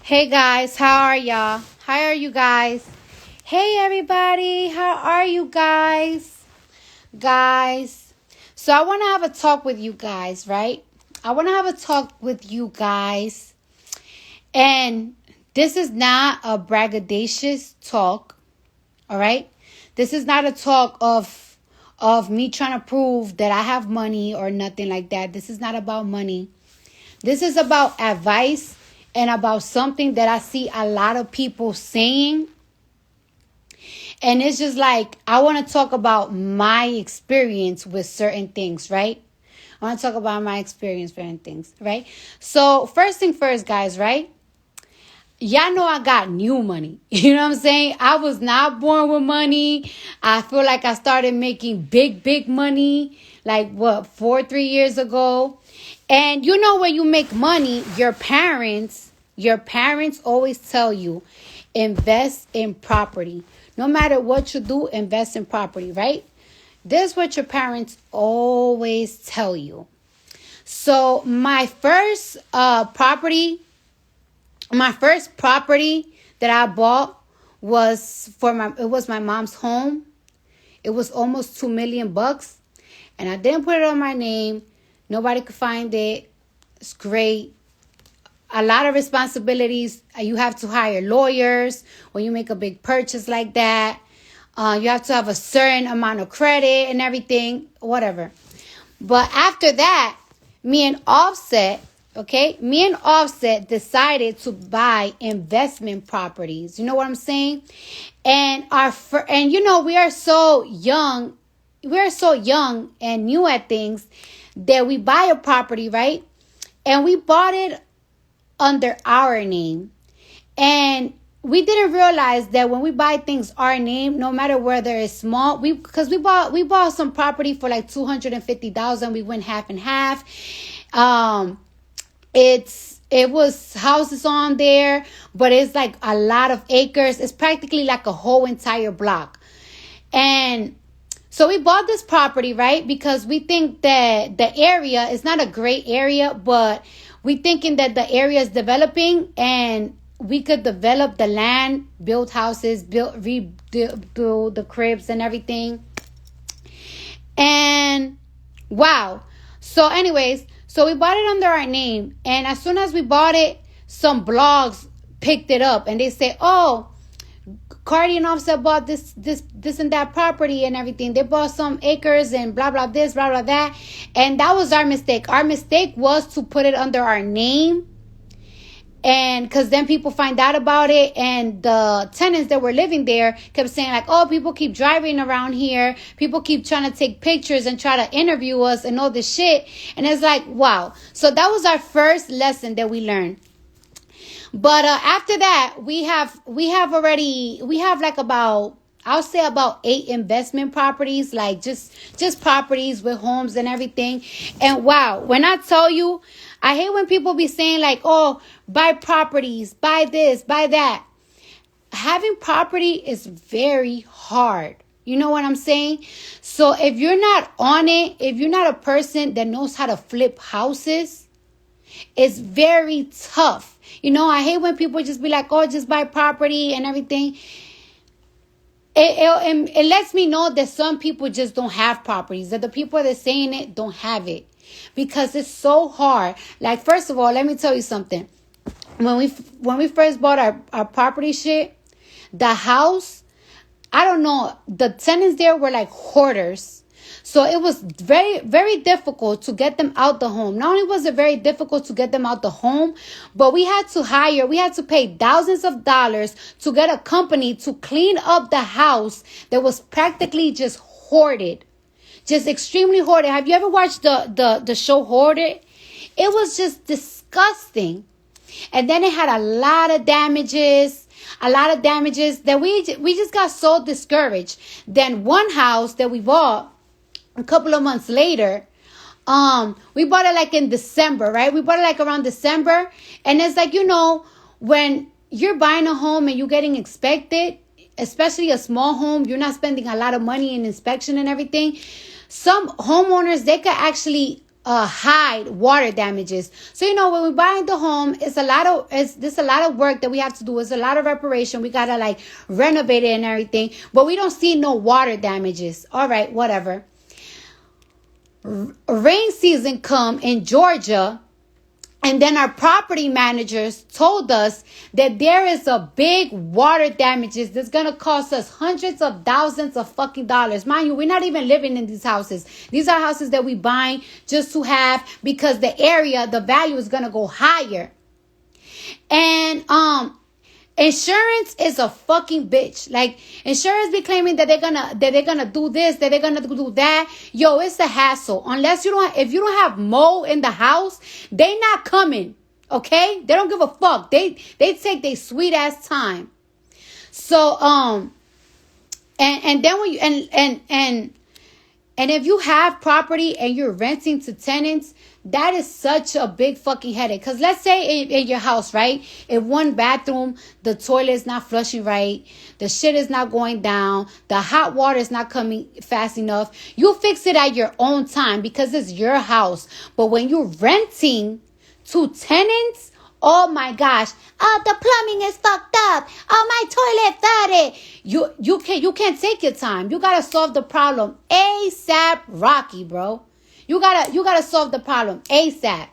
Hey guys, how are y'all? How are you guys? Hey everybody, how are you guys? Guys, so I want to have a talk with you guys, right? I want to have a talk with you guys. And this is not a braggadocious talk, all right? This is not a talk of me trying to prove that I have money or nothing like that. This is not about money. This is about advice and about something that I see a lot of people saying. And it's just like, I want to talk about my experience with certain things, right? I want to talk about my experience with certain things, right? So first thing first, guys, right? Y'all know I got new money. You know what I'm saying? I was not born with money. I feel like I started making big money, like 3 years ago. And you know, when you make money, your parents always tell you, invest in property. No matter what you do, invest in property, right? This is what your parents always tell you. So my first property that I bought was my mom's home. It was almost $2 million, and I didn't put it on my name. Nobody could find it. It's great. A lot of responsibilities. You have to hire lawyers when you make a big purchase like that. You have to have a certain amount of credit and everything, whatever. But after that, me and Offset decided to buy investment properties. You know what I'm saying? And we are so young. We're so young and new at things that we buy a property, right? And we bought it under our name. And we didn't realize that when we buy things our name, no matter whether it's small, we bought some property for like $250,000. We went half and half. It was houses on there, but it's like a lot of acres. It's practically like a whole entire block. And so we bought this property, right? Because we think that the area is not a great area, but we thinking that the area is developing and we could develop the land, build houses, rebuild the cribs and everything. And wow. So anyways, so we bought it under our name. And as soon as we bought it, some blogs picked it up and they say, oh, Cardi and Offset bought this and that property and everything. They bought some acres and blah, blah, this, blah, blah, that. And that was our mistake. Our mistake was to put it under our name. And because then people find out about it. And the tenants that were living there kept saying like, oh, people keep driving around here. People keep trying to take pictures and try to interview us and all this shit. And it's like, wow. So that was our first lesson that we learned. But after that, we have like about 8 investment properties, like just properties with homes and everything. And wow, when I tell you, I hate when people be saying like, oh, buy properties, buy this, buy that. Having property is very hard. You know what I'm saying? So if you're not on it, if you're not a person that knows how to flip houses, it's very tough. You know, I hate when people just be like, oh, just buy property and everything. It lets me know that some people just don't have properties, that the people that are saying it don't have it, because it's so hard. Like, first of all, let me tell you something. When we first bought our property shit, the house, I don't know, the tenants there were like hoarders. So it was very, very difficult to get them out the home. Not only was it very difficult to get them out the home, but we had to pay thousands of dollars to get a company to clean up the house that was practically just hoarded. Just extremely hoarded. Have you ever watched the show Hoarded? It was just disgusting. And then it had a lot of damages that we just got so discouraged. Then one house that we bought a couple of months later, we bought it like in December, right? We bought it like around December. And it's like, you know, when you're buying a home and you're getting inspected, especially a small home, you're not spending a lot of money in inspection and everything. Some homeowners, they could actually hide water damages. So when we buy the home, there's a lot of work that we have to do. It's a lot of reparation. We gotta like renovate it and everything, but we don't see no water damages. All right, whatever. Rain season come in Georgia, and then our property managers told us that there is a big water damages that's going to cost us hundreds of thousands of fucking dollars. Mind you, we're not even living in these houses. These are houses that we buying just to have, because the value is going to go higher. And insurance is a fucking bitch. Like, insurance be claiming that they're gonna do this, that they're gonna do that. Yo, it's a hassle. If you don't have mold in the house, they not coming. Okay? They don't give a fuck. They take their sweet ass time. So and then when you and if you have property and you're renting to tenants, that is such a big fucking headache. Because let's say in your house, right? In one bathroom, the toilet is not flushing right. The shit is not going down. The hot water is not coming fast enough. You fix it at your own time because it's your house. But when you're renting to tenants, oh my gosh. Oh, the plumbing is fucked up. Oh, my toilet flooded. You can't take your time. You gotta solve the problem ASAP Rocky, bro. You gotta solve the problem ASAP.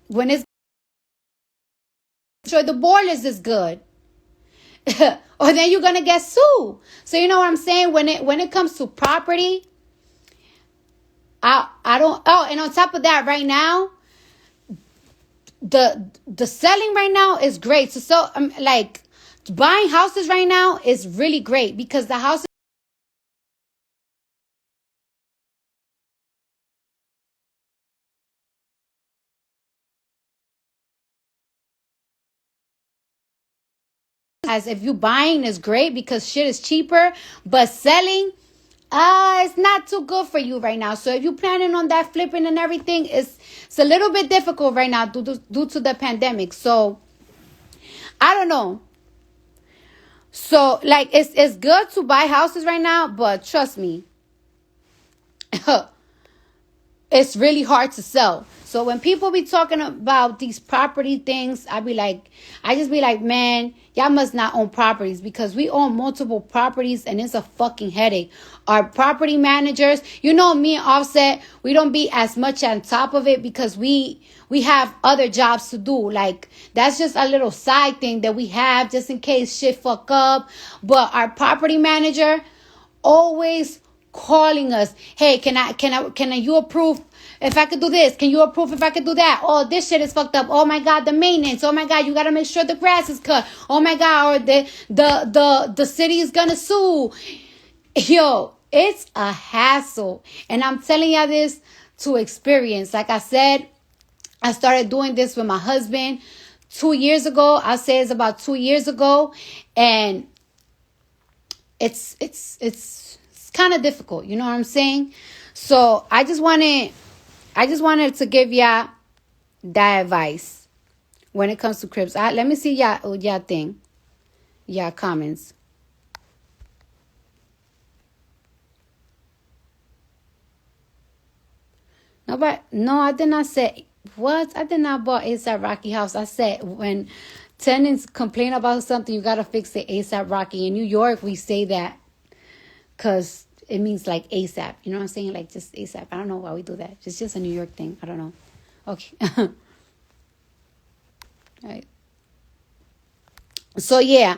When it's sure the boilers is good. Or then you're gonna get sued. So you know what I'm saying? When it comes to property, I don't. Oh, and on top of that, right now, the selling right now is great. So like buying houses right now is really great because the houses as if you buying is great because shit is cheaper, but selling it's not too good for you right now. So if you're planning on that flipping and everything, it's a little bit difficult right now due to the pandemic. So I don't know. So like it's good to buy houses right now, but trust me, it's really hard to sell. So when people be talking about these property things, I just be like, man, y'all must not own properties because we own multiple properties and it's a fucking headache. Our property managers, me and Offset, we don't be as much on top of it because we have other jobs to do. Like, that's just a little side thing that we have just in case shit fuck up. But our property manager always calling us, hey, can you approve if I could do this? Can you approve if I could do that? Oh, this shit is fucked up. Oh my God, the maintenance. Oh my God, you gotta make sure the grass is cut. Oh my God, or the city is gonna sue. Yo, it's a hassle. And I'm telling y'all this to experience. Like I said, I started doing this with my husband 2 years ago. I'll say it's about 2 years ago. And it's kind of difficult. You know what I'm saying? So I just wanted to give y'all that advice when it comes to cribs. Let me see y'all thing. Y'all comments. No, I did not say what? I did not buy ASAP Rocky house. I said when tenants complain about something, you gotta fix it ASAP Rocky. In New York, we say that because it means like ASAP. You know what I'm saying? Like just ASAP. I don't know why we do that. It's just a New York thing. I don't know. Okay. All right. So yeah.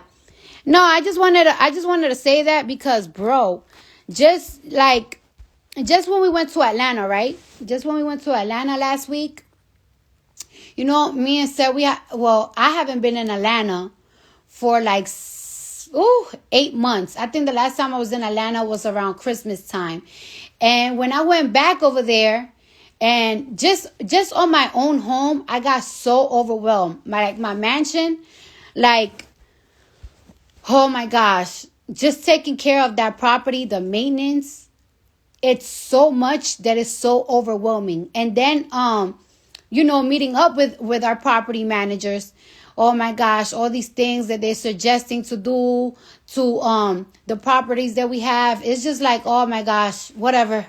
No, I just wanted to say that because, bro, just when we went to Atlanta, right? Just when we went to Atlanta last week, me and Seth, I haven't been in Atlanta for like 8 months. I think the last time I was in Atlanta was around Christmas time. And when I went back over there and just on my own home, I got so overwhelmed. My mansion, oh my gosh, just taking care of that property, the maintenance, it's so much that is so overwhelming. And then, meeting up with our property managers oh my gosh, all these things that they're suggesting to do to the properties that we have. It's just like, oh my gosh, whatever.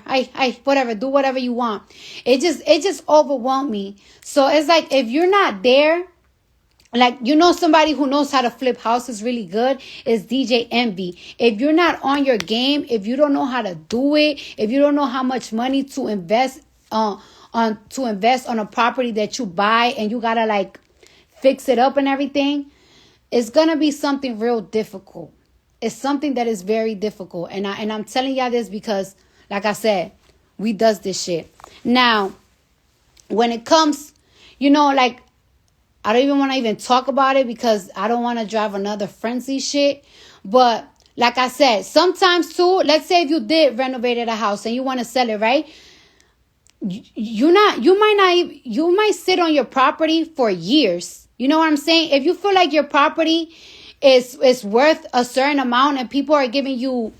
Whatever, do whatever you want. It just overwhelmed me. So it's like, if you're not there, like, somebody who knows how to flip houses really good is DJ Envy. If you're not on your game, if you don't know how to do it, if you don't know how much money to invest on a property that you buy, and you gotta like fix it up and everything, it's gonna be something real difficult. It's something that is very difficult, and I'm telling y'all this because, like I said, we does this shit. Now, when it comes, like, I don't even want to even talk about it because I don't want to drive another frenzy shit. But like I said, sometimes too, let's say if you did renovate a house and you want to sell it, right? You might sit on your property for years. You know what I'm saying? If you feel like your property is worth a certain amount and people are giving you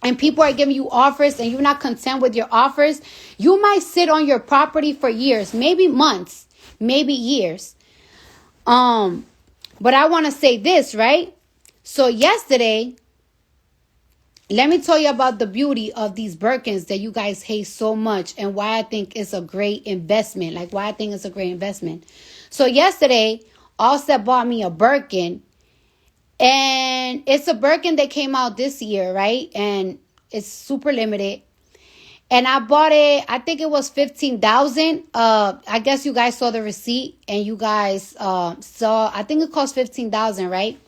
offers and you're not content with your offers, you might sit on your property for years, maybe months, maybe years. But I want to say this, right? So yesterday, let me tell you about the beauty of these Birkins that you guys hate so much and why I think it's a great investment. Like, why I think it's a great investment. So yesterday, Allstat bought me a Birkin, and it's a Birkin that came out this year, right? And it's super limited. And I bought it, I think it was $15,000. I guess you guys saw the receipt and you guys saw, I think it cost $15,000, right?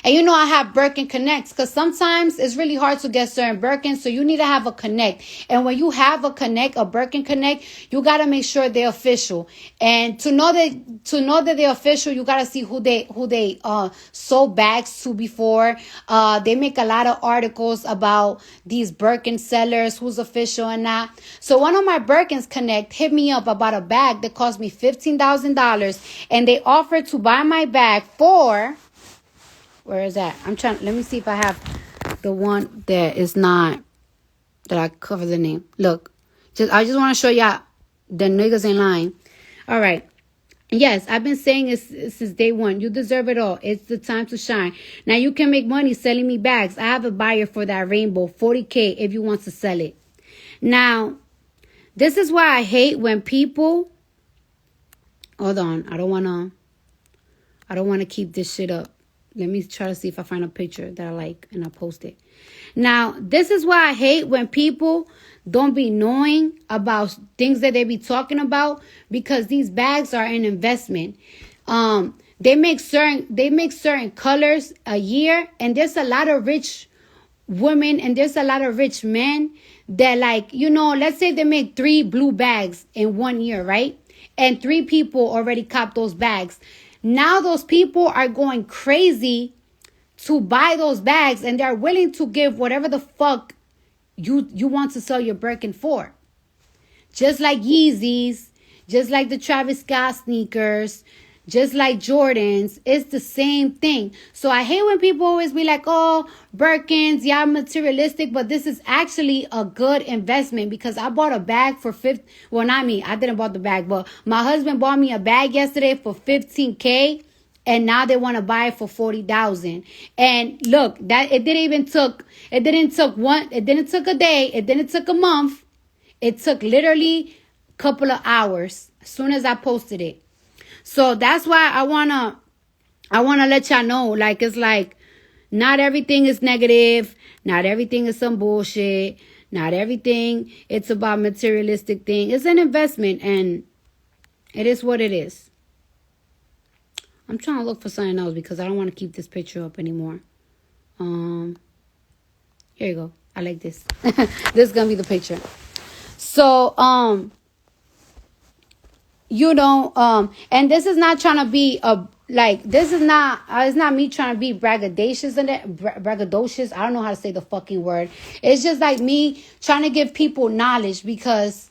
And I have Birkin Connects because sometimes it's really hard to get certain Birkins, so you need to have a connect. And when you have a Birkin Connect, you got to make sure they're official. And to know that they're official, you got to see who they sold bags to before. They make a lot of articles about these Birkin sellers, who's official and not. So one of my Birkins Connect hit me up about a bag that cost me $15,000, and they offered to buy my bag for... Where is that? Let me see if I have the one that is not, that I cover the name. Look, I just want to show y'all the niggas ain't lying. All right. Yes, I've been saying it since day one. You deserve it all. It's the time to shine. Now you can make money selling me bags. I have a buyer for that rainbow, $40K if you want to sell it. Now, this is why I hate when people, hold on. I don't want to keep this shit up. Let me try to see if I find a picture that I like and I'll post it. Now, this is why I hate when people don't be knowing about things that they be talking about, because these bags are an investment. They make certain colors a year, and there's a lot of rich women and there's a lot of rich men that, like, let's say they make 3 blue bags in 1 year, right? And 3 people already copped those bags. Now those people are going crazy to buy those bags, and they're willing to give whatever the fuck you want to sell your Birkin for. Just like Yeezys, just like the Travis Scott sneakers, just like Jordans, it's the same thing. So I hate when people always be like, oh, Birkins, yeah, materialistic, but this is actually a good investment, because I bought a bag for well, not me, I didn't buy the bag, but my husband bought me a bag yesterday for $15K, and now they want to buy it for $40,000. And look, that it didn't took a day, it didn't took a month. It took literally a couple of hours as soon as I posted it. So that's why I wanna let y'all know, like, it's like, not everything is negative, not everything is some bullshit, not everything it's about materialistic thing. It's an investment, and it is what it is. I'm trying to look for something else because I don't want to keep this picture up anymore. Here you go. I like this. This is gonna be the picture. So and this is not trying to be it's not me trying to be braggadocious braggadocious. I don't know how to say the fucking word. It's just like me trying to give people knowledge, because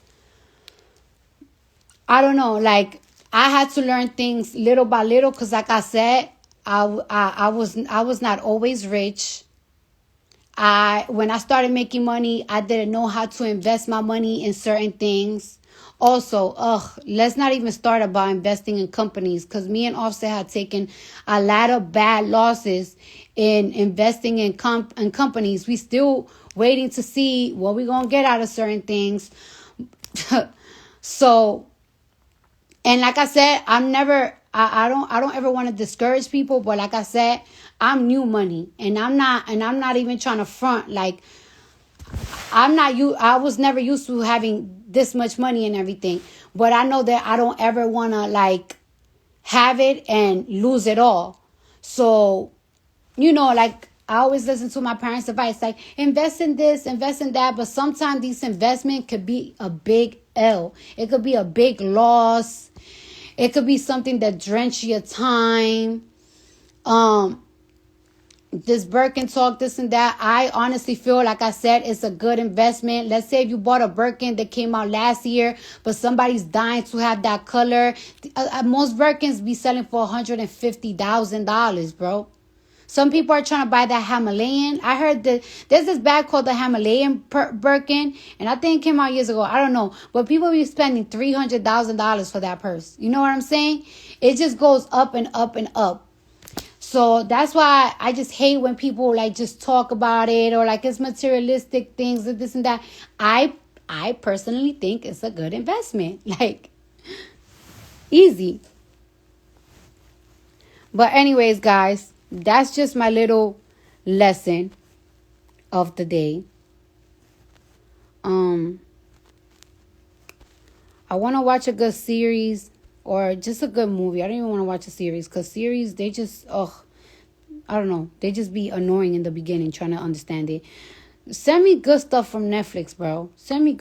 I don't know, like, I had to learn things little by little, because like I said, I was not always rich. When I started making money, I didn't know how to invest my money in certain things. Also, let's not even start about investing in companies, because me and Offset had taken a lot of bad losses in investing in companies. We still waiting to see what we're gonna get out of certain things. So, and like I said, I don't ever want to discourage people, but like I said, I'm new money, and I'm not even trying to front. Like, I was never used to having this much money and everything, but I know that I don't ever want to like have it and lose it all. So, like, I always listen to my parents' advice, like, invest in this, invest in that. But sometimes these investment could be a big L. It could be a big loss. It could be something that drench your time. This Birkin talk, this and that. I honestly feel, like I said, it's a good investment. Let's say if you bought a Birkin that came out last year, but somebody's dying to have that color. Most Birkins be selling for $150,000, bro. Some people are trying to buy that Himalayan. I heard that there's this bag called the Himalayan Birkin, and I think it came out years ago. I don't know. But people be spending $300,000 for that purse. You know what I'm saying? It just goes up and up and up. So that's why I just hate when people like just talk about it, or like it's materialistic things and this and that. I personally think it's a good investment. Like, easy. But anyways, guys, that's just my little lesson of the day. I want to watch a good series or just a good movie. I don't even want to watch a series, because series, they just, I don't know. They just be annoying in the beginning trying to understand it. Send me good stuff from Netflix, bro. Send me good